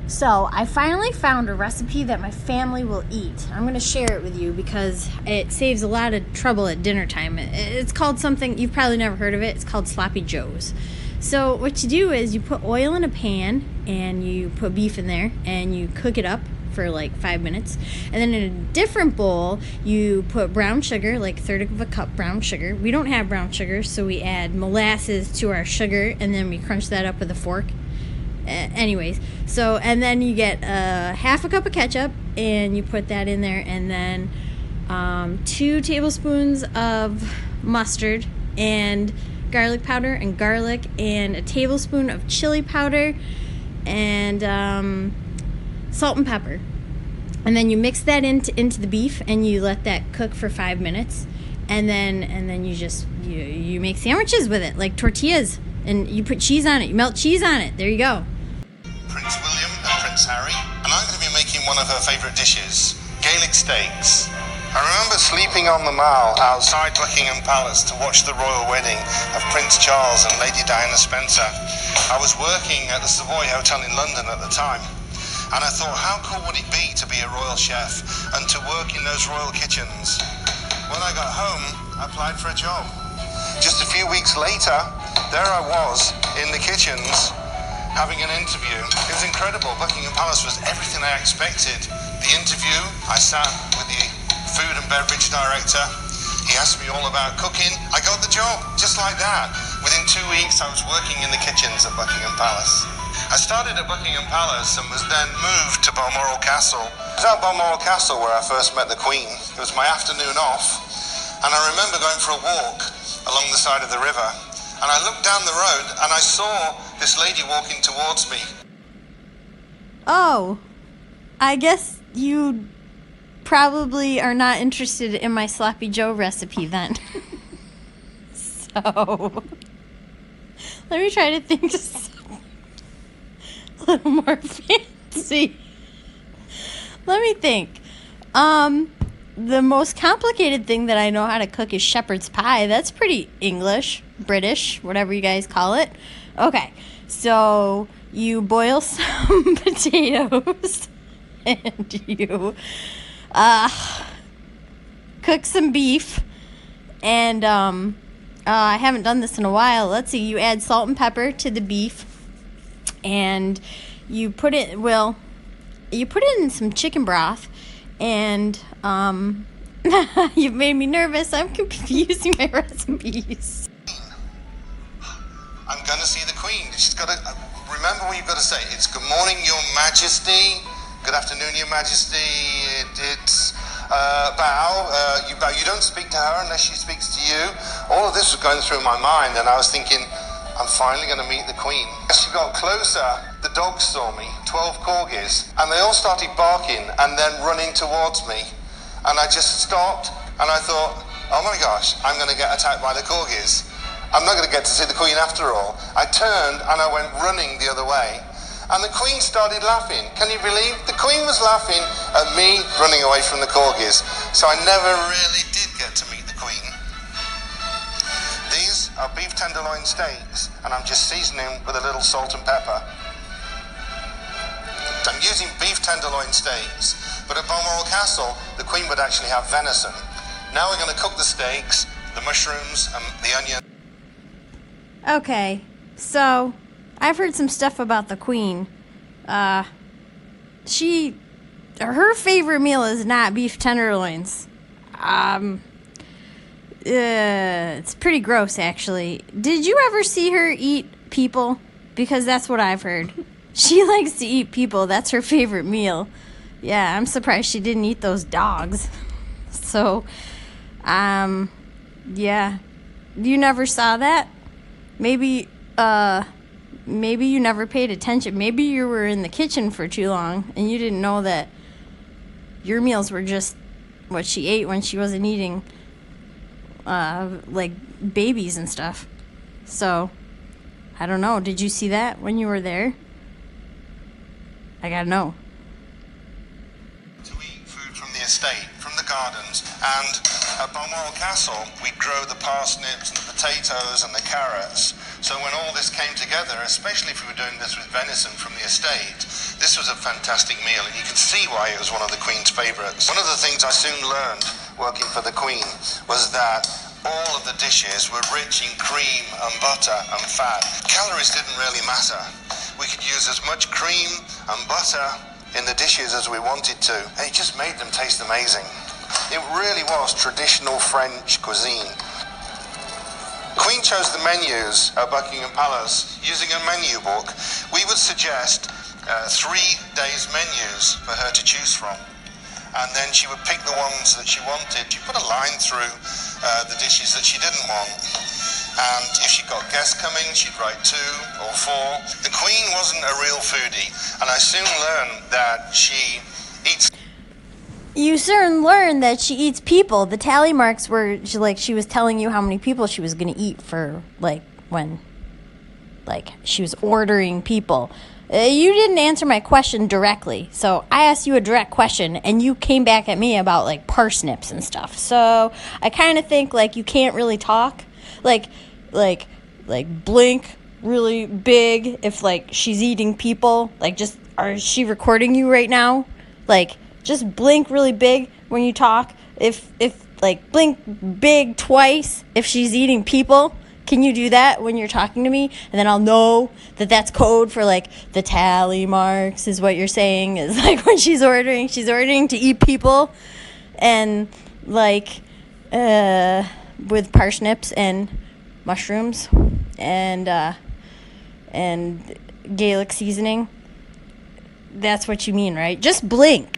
So I finally found a recipe that my family will eat. I'm going to share it with you because it saves a lot of trouble at dinner time. It's called something, you've probably never heard of it. It's called Sloppy Joes. So what you do is you put oil in a pan and you put beef in there and you cook it up for like 5 minutes. And then in a different bowl, you put brown sugar, like a third of a cup brown sugar. We don't have brown sugar, so we add molasses to our sugar and then we crunch that up with a fork. Anyways, so, and then you get half a cup of ketchup and you put that in there, and then 2 tablespoons of mustard and garlic powder and garlic, and a tablespoon of chili powder and salt and pepper. And then you mix that into the beef and you let that cook for 5 minutes, and then you just you make sandwiches with it like tortillas, and you put cheese on it. You melt cheese on it. There you go. Prince William and Prince Harry, and I'm going to be making one of her favourite dishes, Gaelic steaks. I remember sleeping on the Mall outside Buckingham Palace to watch the royal wedding of Prince Charles and Lady Diana Spencer. I was working at the Savoy Hotel in London at the time, and I thought, how cool would it be to be a royal chef and to work in those royal kitchens? When I got home, I applied for a job. Just a few weeks later, there I was in the kitchens having an interview. It was incredible. Buckingham Palace was everything I expected. The interview, I sat with the food and beverage director. He asked me all about cooking. I got the job, just like that. Within 2 weeks, I was working in the kitchens at Buckingham Palace. I started at Buckingham Palace and was then moved to Balmoral Castle. It was at Balmoral Castle where I first met the Queen. It was my afternoon off, and I remember going for a walk along the side of the river. And I looked down the road and I saw this lady walking towards me. Oh, I guess you probably are not interested in my Sloppy Joe recipe then. So, let me try to think of something a little more fancy. Let me think. The most complicated thing that I know how to cook is shepherd's pie. That's pretty English, British, whatever you guys call it. Okay, so you boil some potatoes and you cook some beef, and I haven't done this in a while. Let's see, you add salt and pepper to the beef, and you put it in some chicken broth, and you've made me nervous. I'm confusing my recipes. I'm going to see the Queen. She's got to remember what you've got to say. It's good morning, Your Majesty. Good afternoon, Your Majesty. It's bow. You bow. You don't speak to her unless she speaks to you. All of this was going through my mind, and I was thinking, I'm finally going to meet the Queen. As she got closer, the dogs saw me, 12 corgis, and they all started barking and then running towards me. And I just stopped, and I thought, oh my gosh, I'm going to get attacked by the corgis. I'm not going to get to see the Queen after all. I turned and I went running the other way. And the Queen started laughing. Can you believe? The Queen was laughing at me running away from the corgis. So I never really did get to meet the Queen. These are beef tenderloin steaks, and I'm just seasoning with a little salt and pepper. I'm using beef tenderloin steaks, but at Balmoral Castle, the Queen would actually have venison. Now we're going to cook the steaks, the mushrooms, and the onion. Okay, so I've heard some stuff about the Queen. Her favorite meal is not beef tenderloins. It's pretty gross, actually. Did you ever see her eat people? Because that's what I've heard. She likes to eat people. That's her favorite meal. Yeah, I'm surprised she didn't eat those dogs. So, yeah. You never saw that? Maybe you never paid attention. Maybe you were in the kitchen for too long and you didn't know that your meals were just what she ate when she wasn't eating, like babies and stuff. So, I don't know. Did you see that when you were there? I gotta know. To eat food from the estate, from the gardens, and at Balmoral Castle, we grow the parsnips and the potatoes and the carrots. So when all this came together, especially if we were doing this with venison from the estate, This was a fantastic meal, and you can see why it was one of the Queen's favourites. One of the things I soon learned working for the Queen was that all of the dishes were rich in cream and butter and fat. Calories didn't really matter. We could use as much cream and butter in the dishes as we wanted to, and it just made them taste amazing. It really was traditional French cuisine. Queen chose the menus at Buckingham Palace using a menu book. We would suggest 3 days' menus for her to choose from. And then she would pick the ones that she wanted. She put a line through the dishes that she didn't want. And if she got guests coming, she'd write 2 or 4. The Queen wasn't a real foodie, and I soon learned that she eats. You soon learned that she eats people. The tally marks were she was telling you how many people she was going to eat for when she was ordering people. You didn't answer my question directly. So I asked you a direct question and you came back at me about parsnips and stuff. So I kind of think you can't really talk. Like blink really big if she's eating people. Is she recording you right now? Just blink really big when you talk. If blink big twice if she's eating people. Can you do that when you're talking to me? And then I'll know that that's code for the tally marks is what you're saying is when she's ordering to eat people and with parsnips and mushrooms and Gaelic seasoning. That's what you mean, right? Just blink.